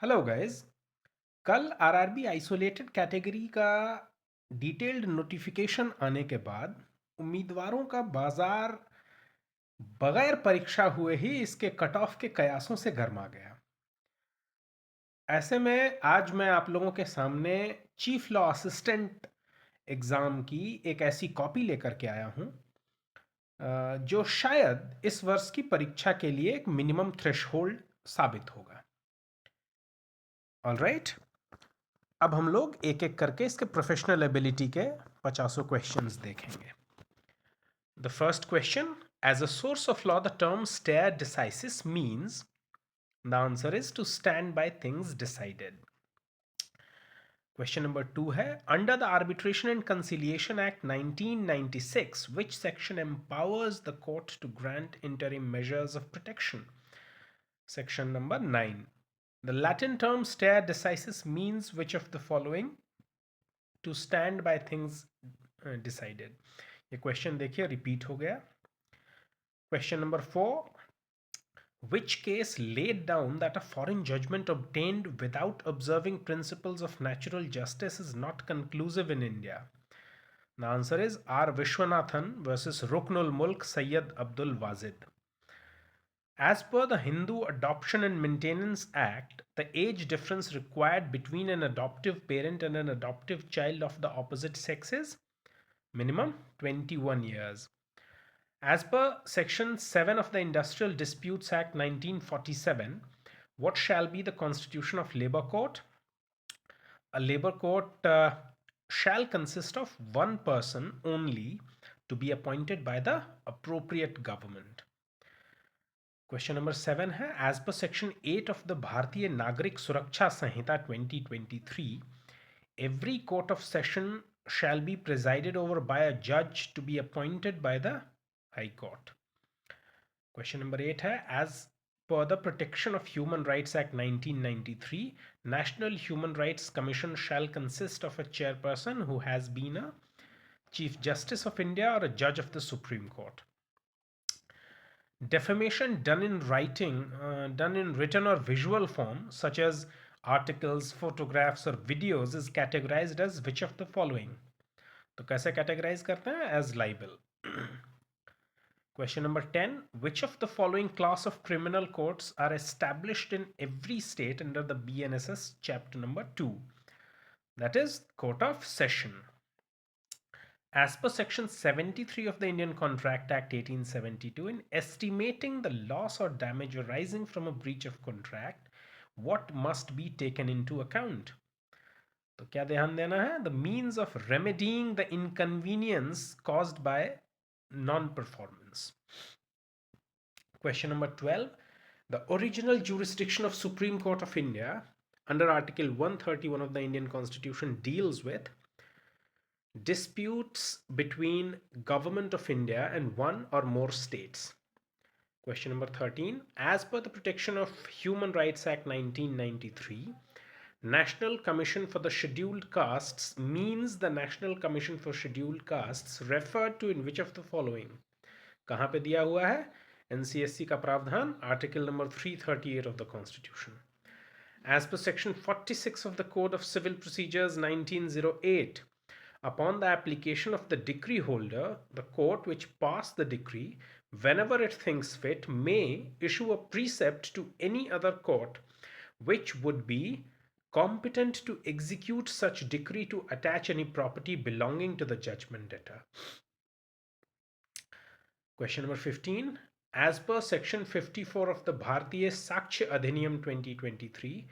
Hello guys. कल RRB isolated category का detailed notification आने के बाद उम्मीदवारों का बाजार बगैर परीक्षा हुए ही इसके कट ऑफ के कयासों से गर्मा गया। ऐसे में आज मैं आप लोगों के सामने चीफ लॉ असिस्टेंट एग्ज़ाम की एक ऐसी कॉपी लेकर के आया हूँ जो शायद इस वर्ष की परीक्षा के लिए एक मिनिमम थ्रेशहोल्ड साबित होगा। ऑलराइट, अब हम लोग एक एक करके इसके प्रोफेशनल एबिलिटी के 50 क्वेश्चंस देखेंगे। The first question, as a source of law the term stare decisis means, the answer is to stand by things decided. Question number 2 है, under the arbitration and conciliation act 1996 which section empowers the court to grant interim measures of protection? Section number 9. The Latin term stare decisis means which of the following? To stand by things decided. ये question देखिए repeat हो गया। Question number 4, which case laid down that a foreign judgment obtained without observing principles of natural justice is not conclusive in India? The answer is R. Vishwanathan versus Ruknul Mulk Sayyid Abdul Wazid. As per the Hindu Adoption and Maintenance Act, the age difference required between an adoptive parent and an adoptive child of the opposite sex is minimum 21 years. As per Section 7 of the Industrial Disputes Act 1947, what shall be the constitution of Labour Court? A Labour Court shall consist of one person only to be appointed by the appropriate government. Question number 7 है, as per section 8 of the भारतीय नागरिक सुरक्षा संहिता 2023, every court of session shall be presided over by a judge to be appointed by the High Court. Question number 8 है, as per the Protection of Human Rights Act 1993, National Human Rights Commission shall consist of a chairperson who has been a Chief Justice of India or a judge of the Supreme Court. Defamation done in writing, done in written or visual form, such as articles, photographs or videos, is categorized as which of the following? तो कैसे categorize करते हैं? As libel. Question number 10, which of the following class of criminal courts are established in every state under the BNSS chapter number 2? That is Court of Session. As per Section 73 of the Indian Contract Act 1872, in estimating the loss or damage arising from a breach of contract, what must be taken into account? तो क्या ध्यान देना है? The means of remedying the inconvenience caused by non-performance. Question number 12. The original jurisdiction of Supreme Court of India under Article 131 of the Indian Constitution deals with disputes between Government of India and one or more states. Question number 13. As per the Protection of Human Rights Act 1993, National Commission for the Scheduled Castes means the National Commission for Scheduled Castes referred to in which of the following? कहाँ पे दिया हुआ है? NCSC का प्रावधान Article number 338 of the Constitution. As per Section 46 of the Code of Civil Procedures 1908, upon the application of the decree holder, the court which passed the decree, whenever it thinks fit, may issue a precept to any other court which would be competent to execute such decree to attach any property belonging to the judgment debtor. Question number 15. As per Section 54 of the Bharatiya Sakshya Adhiniyam 2023,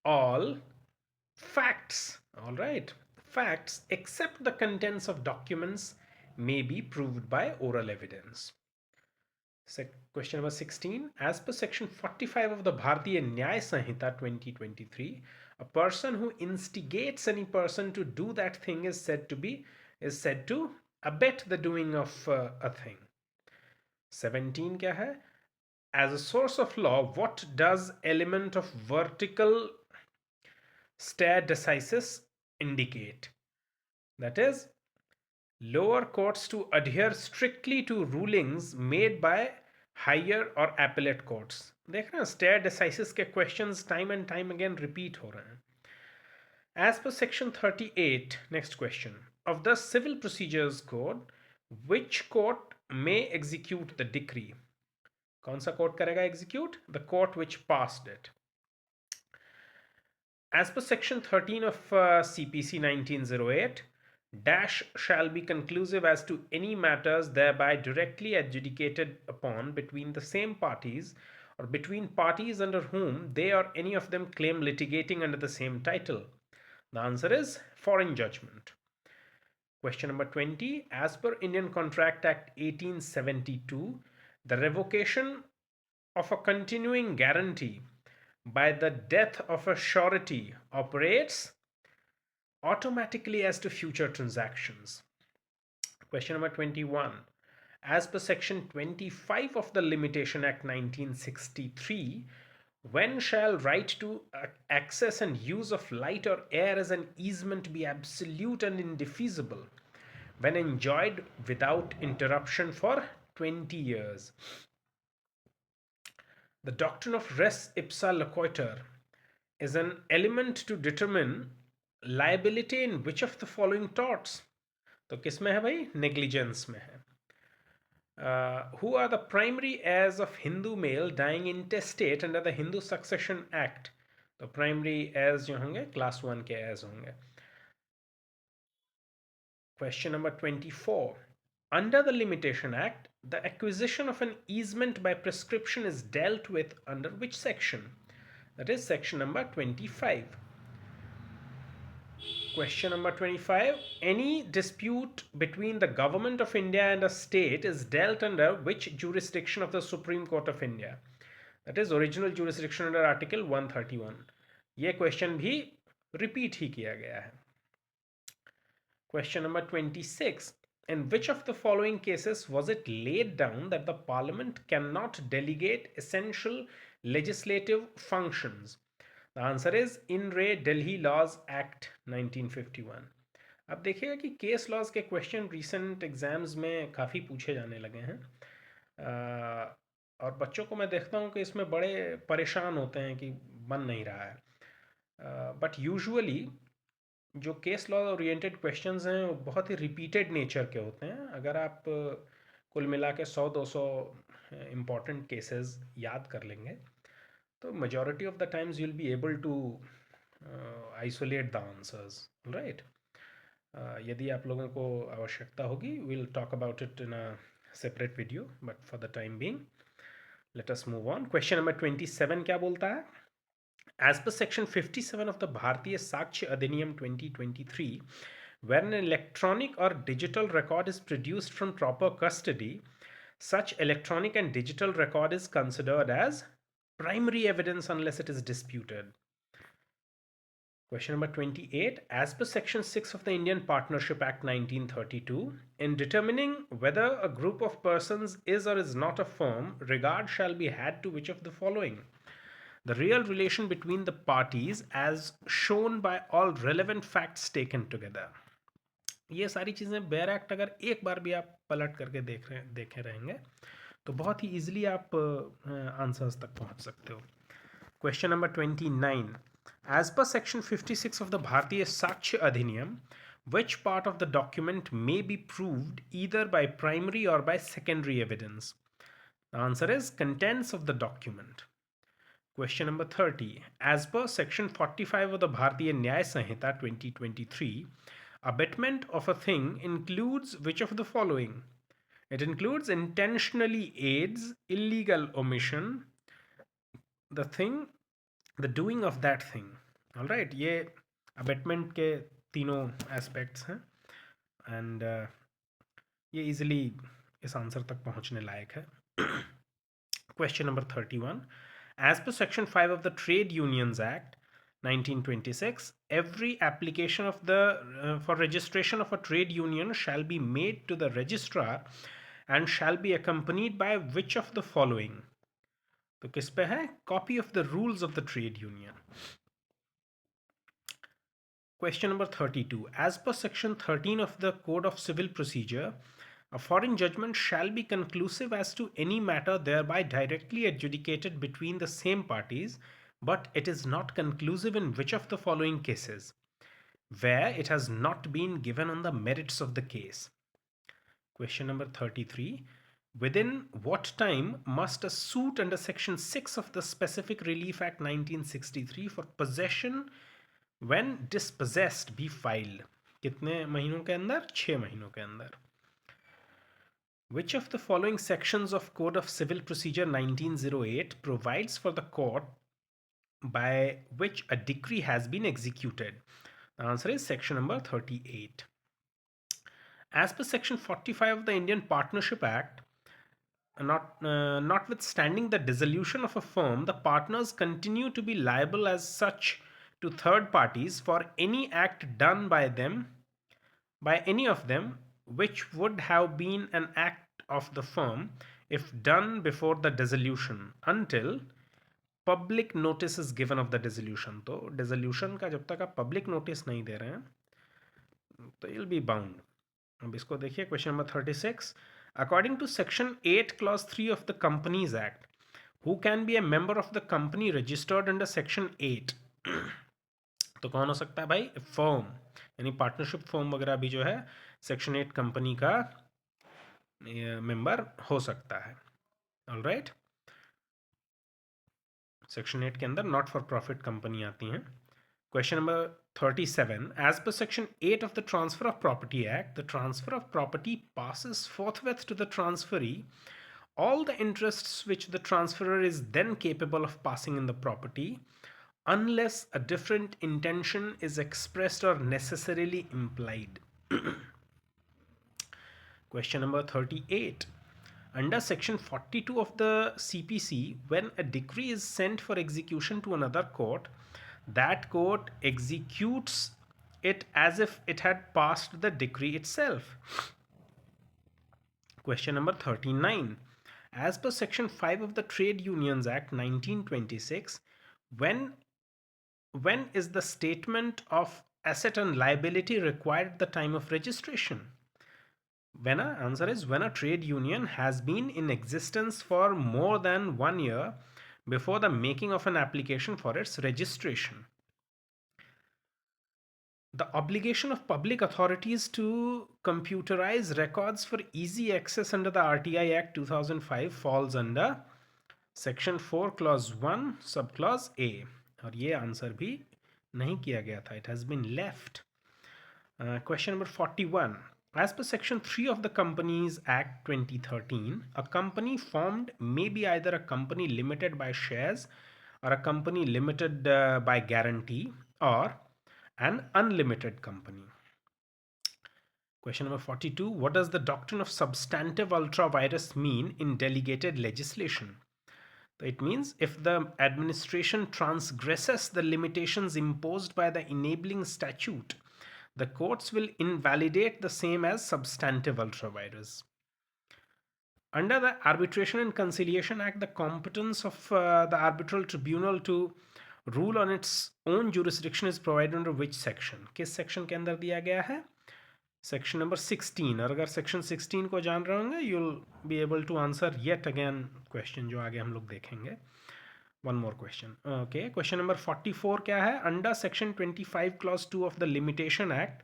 all facts, all right, facts except the contents of documents may be proved by oral evidence. Question number 16. As per Section 45 of the Bharatiya Nyaya Sanhita 2023, a person who instigates any person to do that thing is said to abet the doing of a thing. 17 क्या है? As a source of law, what does element of vertical stare decisis indicate? That is, lower courts to adhere strictly to rulings made by higher और appellate courts. देख रहे हैं stare decisis के questions time and time again repeat हो रहे हैं। As per section 38, next question, of the Civil Procedures Code, which court may execute the decree? कौन सा कोर्ट करेगा execute? The court which passed it. As per section 13 of CPC 1908, dash shall be conclusive as to any matters thereby directly adjudicated upon between the same parties or between parties under whom they or any of them claim litigating under the same title. The answer is foreign judgment. Question number 20. As per Indian Contract Act 1872, the revocation of a continuing guarantee by the death of a surety operates automatically as to future transactions. Question number 21. As per section 25 of the Limitation Act 1963, when shall right to access and use of light or air as an easement be absolute and indefeasible? When enjoyed without interruption for 20 years. The doctrine of res ipsa loquitur is an element to determine liability in which of the following torts? तो किस में है भाई? Negligence में है. Who are the primary heirs of Hindu male dying intestate under the Hindu Succession Act? तो primary heirs जो होंगे class 1 के heirs होंगे. Question number 24. Under the Limitation Act, the acquisition of an easement by prescription is dealt with under which section? That is section number 25. Question number 25. Any dispute between the Government of India and a state is dealt under which jurisdiction of the Supreme Court of India? That is original jurisdiction under Article 131. ये question भी repeat ही किया गया है. Question number 26. In which of the following cases was it laid down that the Parliament cannot delegate essential legislative functions? The answer is In Re Delhi Laws Act 1951. अब देखिएगा कि case laws के question recent exams में काफ़ी पूछे जाने लगे हैं और बच्चों को मैं देखता हूँ कि इसमें बड़े परेशान होते हैं कि बन नहीं रहा है बट यूजुअली जो केस लॉ ओरिएंटेड क्वेश्चंस हैं वो बहुत ही रिपीटेड नेचर के होते हैं. अगर आप कुल मिला के 100-200 इम्पॉर्टेंट केसेस याद कर लेंगे तो majority of the times you'll be able to isolate the answers, right? यदि आप लोगों को आवश्यकता होगी we'll talk about it in a separate video, but for the time being let us move on. Question number 27 क्या बोलता है? As per section 57 of the Bharatiya Sakshya Adhiniyam 2023, where an electronic or digital record is produced from proper custody, such electronic and digital record is considered as primary evidence unless it is disputed. Question number 28. As per section 6 of the Indian Partnership Act 1932, in determining whether a group of persons is or is not a firm, regard shall be had to which of the following? The real relation between the parties as shown by all relevant facts taken together. ये सारी चीज़ें bare act अगर एक बार भी आप पलट करके देखे रहेंगे तो बहुत ही ईजिली आप आंसर्स तक पहुंच सकते हो. Question number 29. As per section 56 of the Bharatiya Sakshya Adhiniyam, which part of the document may be proved either by primary or by secondary evidence? The answer is contents of the document. Question number 30. As per section 45 of the Bharatiya Nyaya Sanhita 2023, abetment of a thing includes which of the following? It includes intentionally aids illegal omission, the doing of that thing. All right, ये abetment के तीनों aspects हैं and ये easily इस answer तक पहुंचने लायक है. Question number 31. As per section 5 of the Trade Unions Act 1926, every application of the for registration of a trade union shall be made to the registrar and shall be accompanied by which of the following? तो किस पे है? Copy of the rules of the trade union. Question number 32. As per section 13 of the Code of Civil Procedure, A foreign judgment shall be conclusive as to any matter thereby directly adjudicated between the same parties, but it is not conclusive in which of the following cases? Where it has not been given on the merits of the case. Question number 33. Within what time must a suit under Section 6 of the Specific Relief Act 1963 for possession when dispossessed be filed? कितने महीनों के अंदर? 6 महीनों के अंदर. Which of the following sections of Code of Civil Procedure 1908 provides for the court by which a decree has been executed? The answer is section number 38. As per section 45 of the Indian Partnership Act, notwithstanding the dissolution of a firm, the partners continue to be liable as such to third parties for any act done by any of them, which would have been an act of the firm if done before the dissolution, until public notice is given of the dissolution. तो dissolution का जब तक आप public notice नहीं दे रहे हैं तो you'll be bound. अब इसको देखिए question number 36. According to section 8 clause 3 of the Companies Act, who can be a member of the company registered under section 8? तो कौन हो सकता है भाई? फर्म, यानी पार्टनरशिप फर्म वगैरह भी जो है सेक्शन 8 कंपनी का मेंबर हो सकता है. ऑलराइट, सेक्शन 8 के अंदर नॉट फॉर प्रॉफिट कंपनी आती हैं. Question number 37. As per section 8 of the Transfer of Property Act, the transfer of property passes forthwith to the transferee. All the interests which the transferor is then capable of passing in the property, unless a different intention is expressed or necessarily implied. Question number 38. Under section 42 of the CPC, when a decree is sent for execution to another court, that court executes it as if it had passed the decree itself. Question number 39. As per section 5 of the Trade Unions Act 1926, when is the statement of asset and liability required at the time of registration? Answer is when a trade union has been in existence for more than 1 year before the making of an application for its registration. The obligation of public authorities to computerize records for easy access under the RTI Act 2005 falls under section 4 clause 1 subclause A. और ये answer भी नहीं किया गया था. It has been left. Question number 41. As per section 3 of the Companies Act 2013, a company formed may be either a company limited by shares or a company limited by guarantee or an unlimited company. Question number 42. What does the doctrine of substantive ultra vires mean in delegated legislation? It means if the administration transgresses the limitations imposed by the enabling statute, the courts will invalidate the same as substantive ultra vires. Under the Arbitration and Conciliation Act, the competence of the arbitral tribunal to rule on its own jurisdiction is provided under which section? किस section के अंदर दिया गया है? Section number 16. और अगर section 16 को जान रहे होंगे, you'll be able to answer yet again question जो आगे हम लोग देखेंगे. One more question. Okay, question number 44 क्या है? Under section 25 clause 2 of the Limitation Act,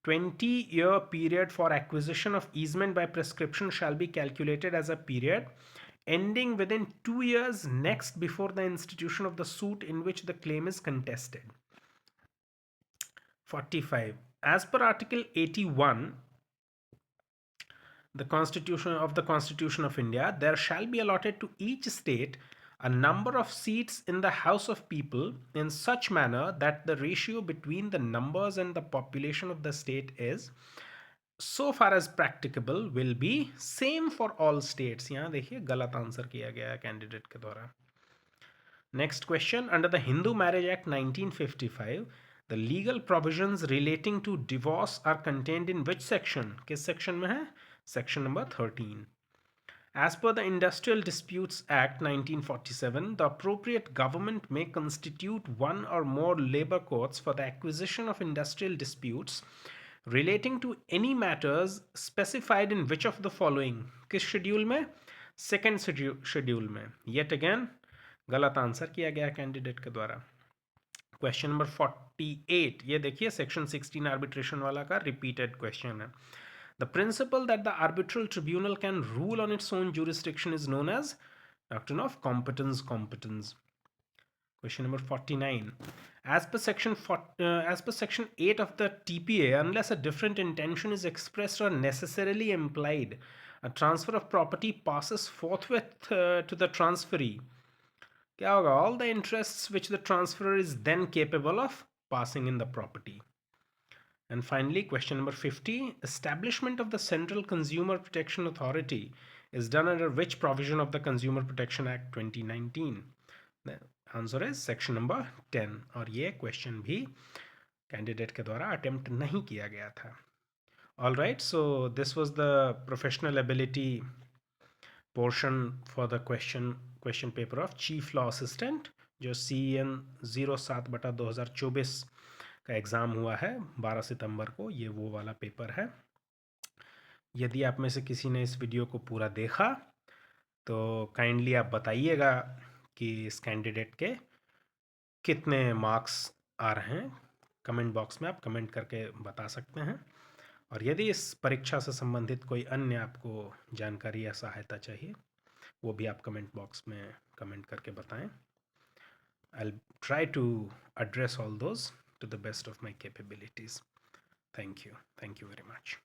20-year period for acquisition of easement by prescription shall be calculated as a period ending within 2 years next before the institution of the suit in which the claim is contested. 45. As per Article 81 the Constitution of India, there shall be allotted to each state a number of seats in the House of People in such manner that the ratio between the numbers and the population of the state is, so far as practicable, will be same for all states. यहाँ देखिए गलत answer किया गया है candidate के द्वारा. Next question. Under the Hindu Marriage Act 1955, the legal provisions relating to divorce are contained in which section? किस section में है? Section number 13. As per the Industrial Disputes Act 1947, the appropriate government may constitute one or more labor courts for the acquisition of industrial disputes relating to any matters specified in which of the following, किस schedule में? Second schedule में। Yet again गलत answer किया गया candidate के द्वारा। Question number 48, ये देखिए सेक्शन 16 आर्बिट्रेशन वाला का रिपीटेड क्वेश्चन है। The principle that the arbitral tribunal can rule on its own jurisdiction is known as doctrine of competence. Question number 49. As per section 8 of the TPA, unless a different intention is expressed or necessarily implied, a transfer of property passes forthwith to the transferee. क्या होगा? All the interests which the transferor is then capable of passing in the property. And finally, question number 50. Establishment of the Central Consumer Protection Authority is done under which provision of the Consumer Protection Act 2019? The answer is section number 10. और ये question भी candidate के द्वारा attempt नहीं किया गया था. All right, so this was the professional ability portion for the question paper of Chief Law Assistant, जो CEN 07/2024 का एग्ज़ाम हुआ है 12 सितंबर को. ये वो वाला पेपर है. यदि आप में से किसी ने इस वीडियो को पूरा देखा तो काइंडली आप बताइएगा कि इस कैंडिडेट के कितने मार्क्स आ रहे हैं. कमेंट बॉक्स में आप कमेंट करके बता सकते हैं. और यदि इस परीक्षा से संबंधित कोई अन्य आपको जानकारी या सहायता चाहिए वो भी आप कमेंट बॉक्स में कमेंट करके बताएं. I'll try to address all those to the best of my capabilities. Thank you. Thank you very much.